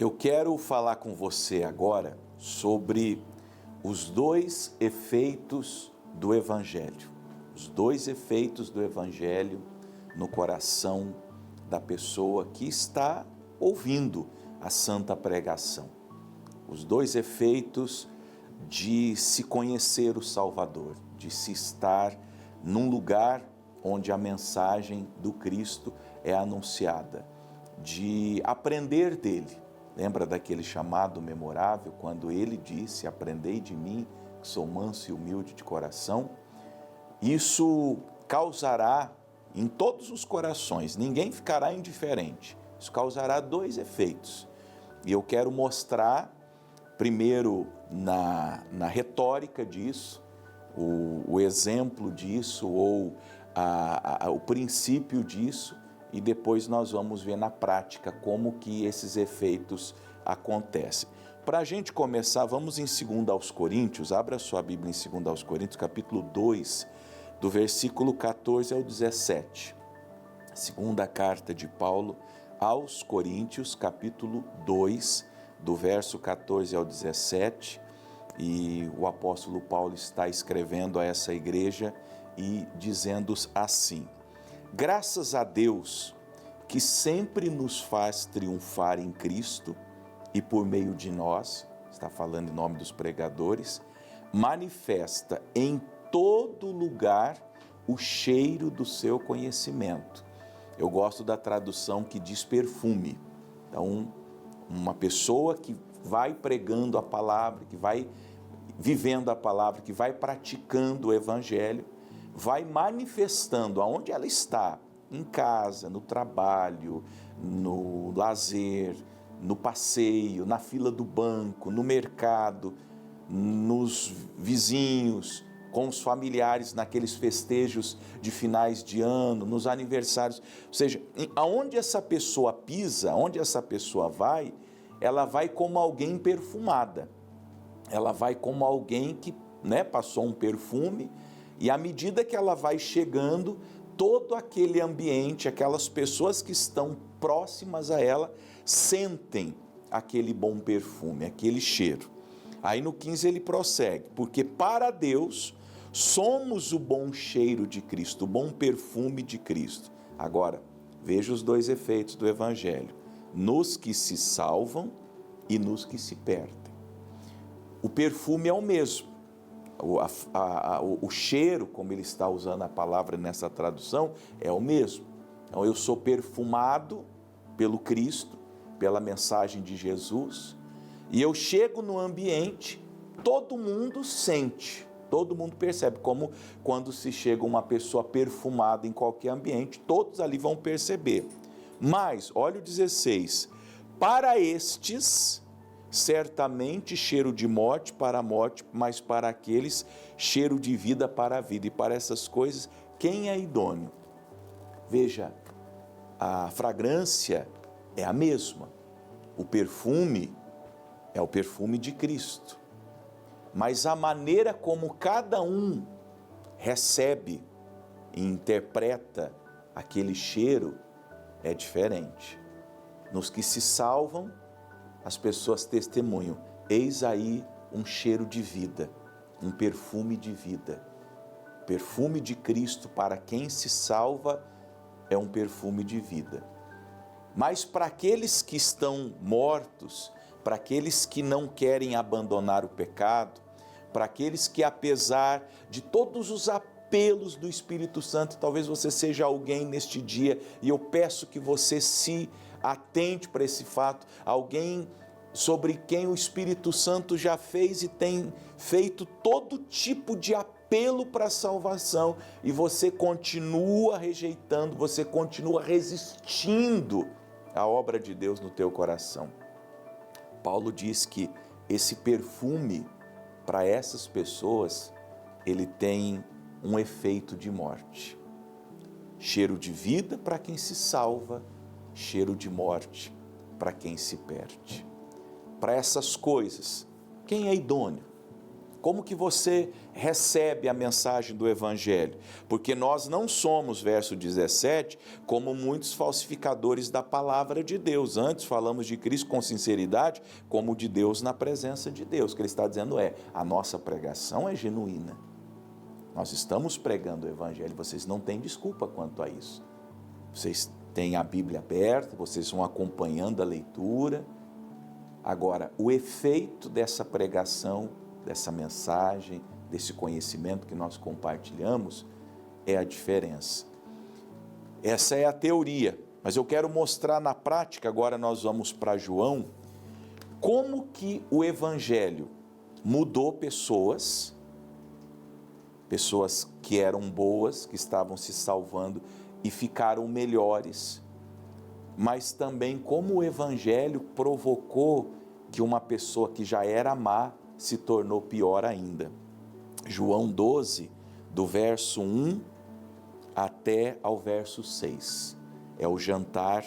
Eu quero falar com você agora sobre os dois efeitos do Evangelho. Os dois efeitos do Evangelho no coração da pessoa que está ouvindo a santa pregação. Os dois efeitos de se conhecer o Salvador, de se estar num lugar onde a mensagem do Cristo é anunciada, de aprender dele. Lembra daquele chamado memorável, quando ele disse, aprendei de mim, que sou manso e humilde de coração? Isso causará em todos os corações, ninguém ficará indiferente. Isso causará dois efeitos. E eu quero mostrar, primeiro, na retórica disso, o exemplo disso, ou o princípio disso, e depois nós vamos ver na prática como que esses efeitos acontecem. Para a gente começar, vamos em 2 aos Coríntios, abra sua Bíblia em 2 aos Coríntios, capítulo 2, do versículo 14 ao 17. Segunda carta de Paulo aos Coríntios, capítulo 2, do verso 14 ao 17, e o apóstolo Paulo está escrevendo a essa igreja e dizendo assim: graças a Deus que sempre nos faz triunfar em Cristo e por meio de nós, está falando em nome dos pregadores, manifesta em todo lugar o cheiro do seu conhecimento. Eu gosto da tradução que diz perfume. Então, uma pessoa que vai pregando a palavra, que vai vivendo a palavra, que vai praticando o Evangelho, vai manifestando aonde ela está, em casa, no trabalho, no lazer, no passeio, na fila do banco, no mercado, nos vizinhos, com os familiares, naqueles festejos de finais de ano, nos aniversários. Ou seja, aonde essa pessoa pisa, aonde essa pessoa vai, ela vai como alguém perfumada. Ela vai como alguém que passou um perfume, e à medida que ela vai chegando, todo aquele ambiente, aquelas pessoas que estão próximas a ela, sentem aquele bom perfume, aquele cheiro. Aí no 15 ele prossegue, porque para Deus somos o bom cheiro de Cristo, o bom perfume de Cristo. Agora, veja os dois efeitos do Evangelho, nos que se salvam e nos que se perdem. O perfume é o mesmo, o cheiro, como ele está usando a palavra nessa tradução, é o mesmo. Então eu sou perfumado pelo Cristo, pela mensagem de Jesus, e eu chego no ambiente, todo mundo sente, todo mundo percebe, como quando se chega uma pessoa perfumada em qualquer ambiente, todos ali vão perceber. Mas, olha o 16, para estes, certamente cheiro de morte para a morte, mas para aqueles cheiro de vida para a vida, e para essas coisas quem é idôneo? Veja, a fragrância é a mesma, o perfume é o perfume de Cristo, mas a maneira como cada um recebe e interpreta aquele cheiro é diferente. Nos que se salvam, as pessoas testemunham, eis aí um cheiro de vida, um perfume de vida. O perfume de Cristo para quem se salva é um perfume de vida. Mas para aqueles que estão mortos, para aqueles que não querem abandonar o pecado, para aqueles que, apesar de todos os apelos do Espírito Santo, talvez você seja alguém neste dia, e eu peço que você se atente para esse fato, alguém sobre quem o Espírito Santo já fez e tem feito todo tipo de apelo para a salvação, e você continua rejeitando, você continua resistindo à obra de Deus no teu coração. Paulo diz que esse perfume, para essas pessoas, ele tem um efeito de morte. Cheiro de vida para quem se salva, cheiro de morte para quem se perde. Para essas coisas, quem é idôneo? Como que você recebe a mensagem do Evangelho? Porque nós não somos, verso 17, como muitos falsificadores da palavra de Deus. Antes falamos de Cristo com sinceridade, como de Deus na presença de Deus. O que ele está dizendo é, a nossa pregação é genuína. Nós estamos pregando o Evangelho, vocês não têm desculpa quanto a isso. Vocês têm a Bíblia aberta, vocês vão acompanhando a leitura. Agora, o efeito dessa pregação, dessa mensagem, desse conhecimento que nós compartilhamos, é a diferença. Essa é a teoria, mas eu quero mostrar na prática, agora nós vamos para João, como que o Evangelho mudou pessoas que eram boas, que estavam se salvando e ficaram melhores, mas também como o Evangelho provocou que uma pessoa que já era má se tornou pior ainda. João 12, do verso 1 até ao verso 6. É o jantar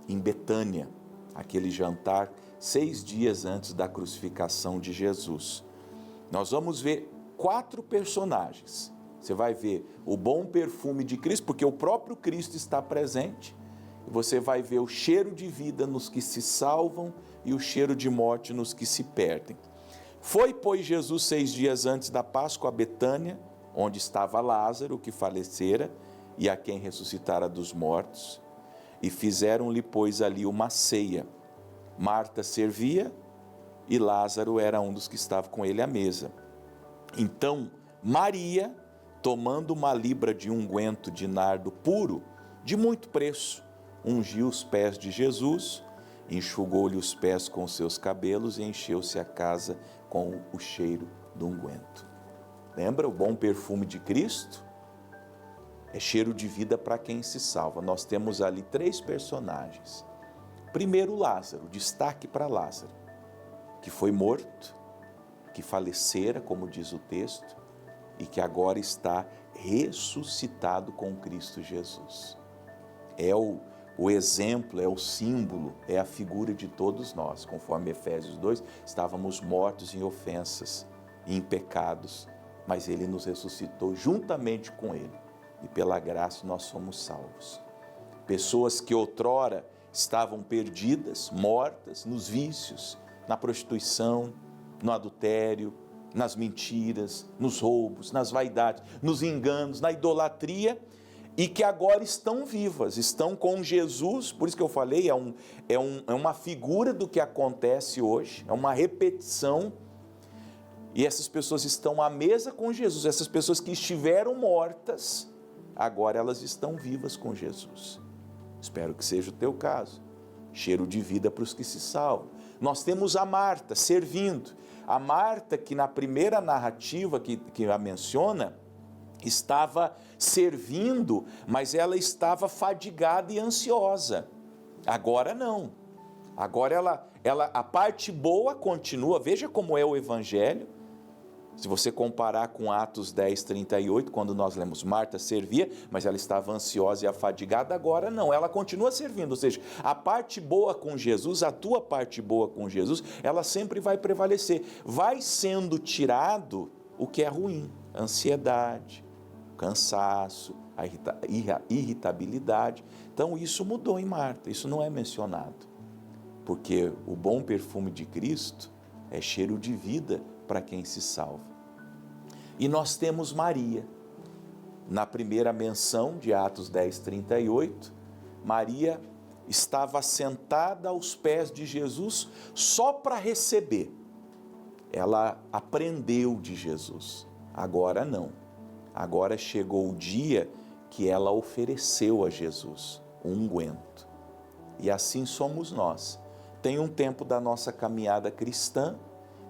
em Betânia, aquele jantar 6 dias antes da crucificação de Jesus. Nós vamos ver 4 personagens. Você vai ver o bom perfume de Cristo, porque o próprio Cristo está presente. Você vai ver o cheiro de vida nos que se salvam e o cheiro de morte nos que se perdem. Foi, pois, Jesus 6 dias antes da Páscoa a Betânia, onde estava Lázaro, que falecera, e a quem ressuscitara dos mortos, e fizeram-lhe, pois, ali uma ceia. Marta servia e Lázaro era um dos que estava com ele à mesa. Então, Maria, tomando uma libra de unguento de nardo puro, de muito preço, ungiu os pés de Jesus, enxugou-lhe os pés com seus cabelos e encheu-se a casa com o cheiro do unguento. Lembra o bom perfume de Cristo? É cheiro de vida para quem se salva. Nós temos ali 3 personagens. Primeiro, Lázaro, destaque para Lázaro, que foi morto, que falecera, como diz o texto, e que agora está ressuscitado com Cristo Jesus. É o exemplo, é o símbolo, é a figura de todos nós. Conforme Efésios 2, estávamos mortos em ofensas e em pecados, mas Ele nos ressuscitou juntamente com Ele. E pela graça nós somos salvos. Pessoas que outrora estavam perdidas, mortas, nos vícios, na prostituição, no adultério, nas mentiras, nos roubos, nas vaidades, nos enganos, na idolatria, e que agora estão vivas, estão com Jesus. Por isso que eu falei, é uma figura do que acontece hoje, é uma repetição, e essas pessoas estão à mesa com Jesus. Essas pessoas que estiveram mortas, agora elas estão vivas com Jesus. Espero que seja o teu caso. Cheiro de vida para os que se salvam. Nós temos a Marta servindo. A Marta, que na primeira narrativa que a menciona, estava servindo, mas ela estava fadigada e ansiosa. Agora não. Agora a parte boa continua. Veja como é o Evangelho. Se você comparar com Atos 10, 38, quando nós lemos Marta servia, mas ela estava ansiosa e afadigada, agora não, ela continua servindo. Ou seja, a parte boa com Jesus, a tua parte boa com Jesus, ela sempre vai prevalecer. Vai sendo tirado o que é ruim, ansiedade, cansaço, a irritabilidade. Então isso mudou em Marta, isso não é mencionado. Porque o bom perfume de Cristo é cheiro de vida para quem se salva. E nós temos Maria. Na primeira menção de Atos 10, 38, Maria estava sentada aos pés de Jesus só para receber. Ela aprendeu de Jesus. Agora não. Agora chegou o dia que ela ofereceu a Jesus um unguento. E assim somos nós. Tem um tempo da nossa caminhada cristã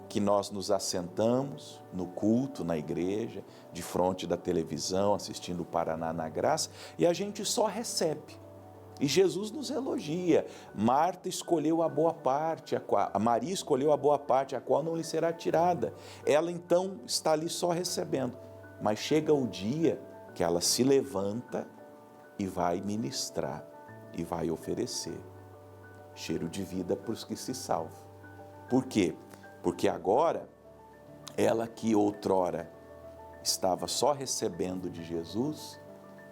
que nós nos assentamos no culto, na igreja, de frente da televisão, assistindo o Paraná na Graça, e a gente só recebe. E Jesus nos elogia. Marta escolheu a boa parte, Maria escolheu a boa parte, a qual não lhe será tirada. Ela então está ali só recebendo. Mas chega o dia que ela se levanta e vai ministrar, e vai oferecer cheiro de vida para os que se salvam. Por quê? Porque agora Ela que outrora estava só recebendo de Jesus,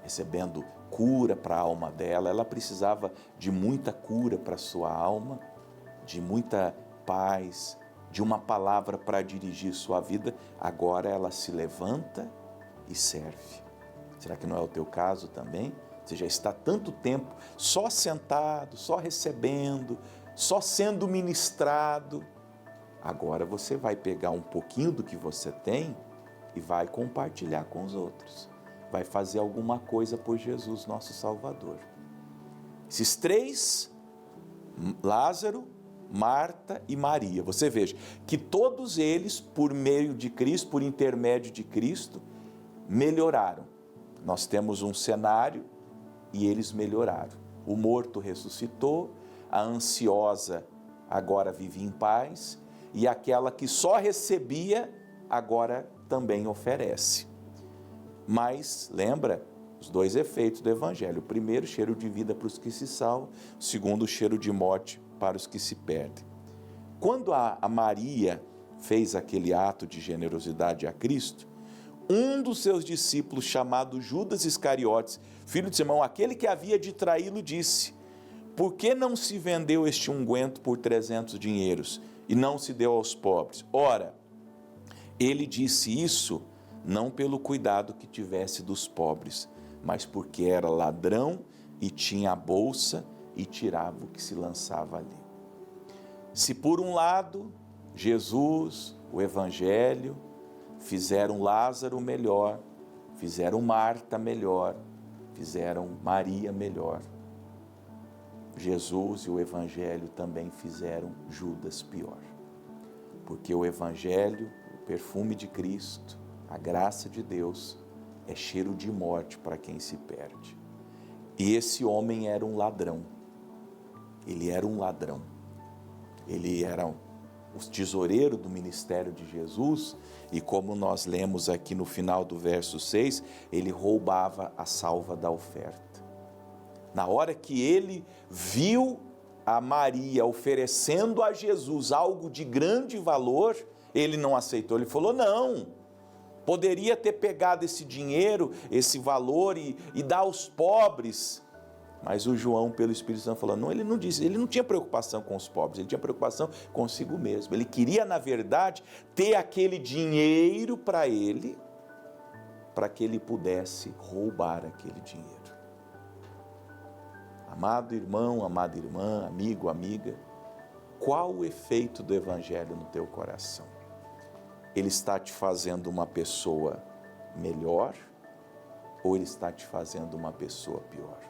recebendo cura para a alma dela, ela precisava de muita cura para a sua alma, de muita paz, de uma palavra para dirigir sua vida. Agora ela se levanta e serve. Será que não é o teu caso também? Você já está tanto tempo só sentado, só recebendo, só sendo ministrado. Agora você vai pegar um pouquinho do que você tem e vai compartilhar com os outros. Vai fazer alguma coisa por Jesus, nosso Salvador. Esses três, Lázaro, Marta e Maria, você veja que todos eles, por meio de Cristo, por intermédio de Cristo, melhoraram. Nós temos um cenário e eles melhoraram. O morto ressuscitou, a ansiosa agora vive em paz e aquela que só recebia agora também oferece. Mas, lembra, os dois efeitos do Evangelho. O primeiro, cheiro de vida para os que se salvam. O segundo, cheiro de morte para os que se perdem. Quando a Maria fez aquele ato de generosidade a Cristo, um dos seus discípulos, chamado Judas Iscariotes, filho de Simão, aquele que havia de traí-lo, disse: por que não se vendeu este unguento por 300 dinheiros e não se deu aos pobres? Ora, ele disse isso não pelo cuidado que tivesse dos pobres, mas porque era ladrão e tinha a bolsa e tirava o que se lançava ali. Se por um lado, Jesus, o Evangelho, fizeram Lázaro melhor, fizeram Marta melhor, fizeram Maria melhor, Jesus e o Evangelho também fizeram Judas pior. Porque o Evangelho, o perfume de Cristo, a graça de Deus, é cheiro de morte para quem se perde. E esse homem era um ladrão. Ele era um ladrão. Ele era o tesoureiro do ministério de Jesus e, como nós lemos aqui no final do verso 6, ele roubava a salva da oferta. Na hora que ele viu a Maria oferecendo a Jesus algo de grande valor, ele não aceitou. Ele falou: não, poderia ter pegado esse dinheiro, esse valor e dar aos pobres. Mas o João, pelo Espírito Santo, falou: não, ele não disse, ele não tinha preocupação com os pobres, ele tinha preocupação consigo mesmo. Ele queria, na verdade, ter aquele dinheiro para ele, para que ele pudesse roubar aquele dinheiro. Amado irmão, amada irmã, amigo, amiga, qual o efeito do Evangelho no teu coração? Ele está te fazendo uma pessoa melhor ou ele está te fazendo uma pessoa pior?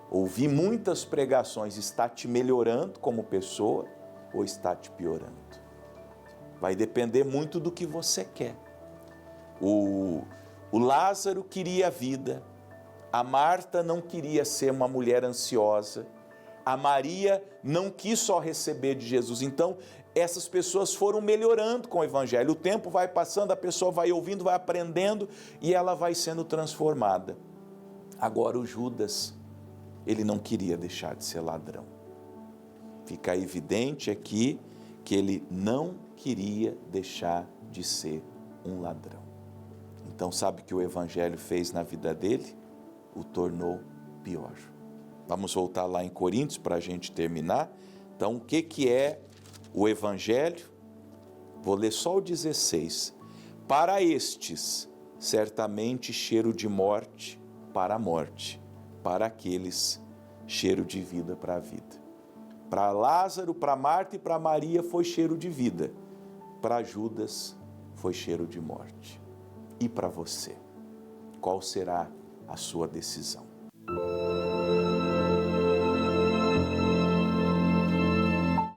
Ouvir muitas pregações está te melhorando como pessoa ou está te piorando? Vai depender muito do que você quer. O Lázaro queria a vida, a Marta não queria ser uma mulher ansiosa, a Maria não quis só receber de Jesus. Então, essas pessoas foram melhorando com o Evangelho. O tempo vai passando, a pessoa vai ouvindo, vai aprendendo e ela vai sendo transformada. Agora o Judas, ele não queria deixar de ser ladrão. Fica evidente aqui que ele não queria deixar de ser um ladrão. Então, sabe o que o Evangelho fez na vida dele? O tornou pior. Vamos voltar lá em Coríntios para a gente terminar. Então, o que é o Evangelho? Vou ler só o 16. Para estes, certamente cheiro de morte para a morte, para aqueles, cheiro de vida para a vida. Para Lázaro, para Marta e para Maria foi cheiro de vida. Para Judas foi cheiro de morte. E para você? Qual será a sua decisão?